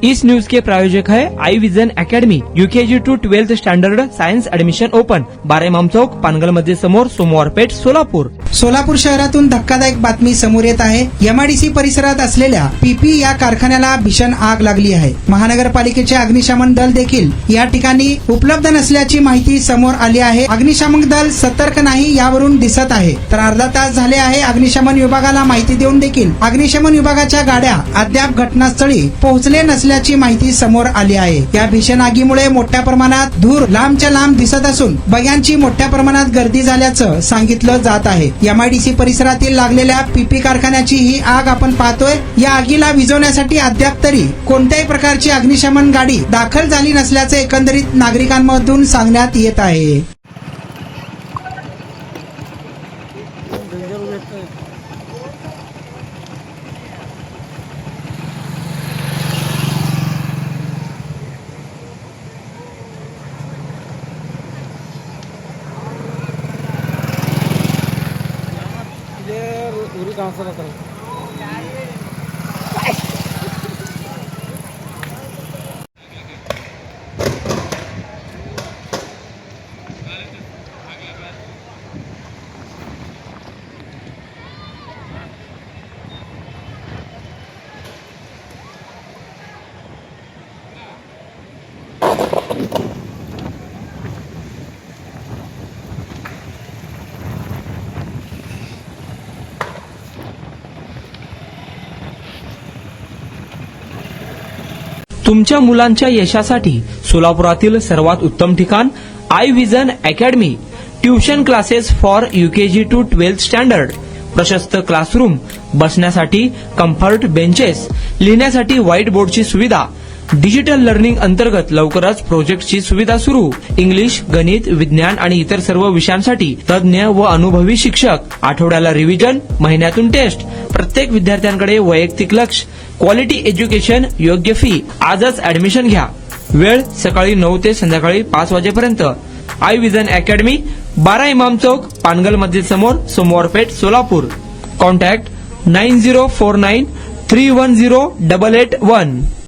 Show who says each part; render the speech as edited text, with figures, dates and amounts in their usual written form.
Speaker 1: इस news के प्रायोजक है I Vision Academy, UKG to 12th standard science admission open, 12 Imam Chowk, Pangal मध्ये समोर, सोमवार पेठ, सोलापूर.
Speaker 2: सोलापूर शहरातून धक्कादायक बातमी समोर येत आहे. एमआयडीसी परिसरात असलेल्या पीपी या कारखान्याला भीषण आग लागली आहे. महानगरपालिकेचे अग्निशमन दल देखील या ठिकाणी उपलब्ध नसल्याची माहिती समोर आली आहे. अग्निशमन दल सतर्क नाही यावरून दिसत आहे. तर अर्धा तास झाले आहे अग्निशमन विभागाला माहिती देऊन देखील अग्निशमन विभागाच्या गाड्या अद्याप घटनास्थळी पोहोचले नसल्याची माहिती समोर आली आहे. या भीषण आगीमुळे मोठ्या प्रमाणात धूर लांबच्या लांब दिसत असून बघ्यांची मोठ्या प्रमाणात गर्दी झाल्याचं सांगितलं जात आहे. एमआयडीसी परिसरातील लागलेल्या पीपी कारखान्याची ही आग आपण पाहतोय. या आगीला विझवण्यासाठी अद्याप तरी कोणत्याही प्रकारची अग्निशमन गाडी दाखल झाली नसल्याचे एकंदरीत नागरिकांमधून सांगण्यात येत आहे.
Speaker 3: उरी कहाँ से रहता है?
Speaker 1: तुमच्या मुलांच्या यशासाठी सोलापुरातील सर्वात उत्तम ठिकाण I Vision Academy. Tuition classes for UKG to 12th standard. प्रशस्त क्लासरूम, बसण्यासाठी कम्फर्ट बेंचेस, लिहिण्यासाठी व्हाईट बोर्डची सुविधा. डिजिटल लर्निंग अंतर्गत लवकरच प्रोजेक्टची सुविधा सुरू. इंग्लिश, गणित, विज्ञान आणि इतर सर्व विषयांसाठी तज्ज्ञ व अनुभवी शिक्षक. आठवड्याला रिव्हिजन, महिन्यातून टेस्ट. प्रत्येक विद्यार्थ्यांकडे वैयक्तिक लक्ष. क्वालिटी एज्युकेशन, योग्य फी. आजच ऍडमिशन घ्या. वेळ सकाळी 9 ते संध्याकाळी 5 वाजेपर्यंत. आई विजन अकॅडमी, 12 इमाम चौक, पानगल मस्जिद समोर, सोमवार पेठ, सोलापूर. कॉन्टॅक्ट 9049310881.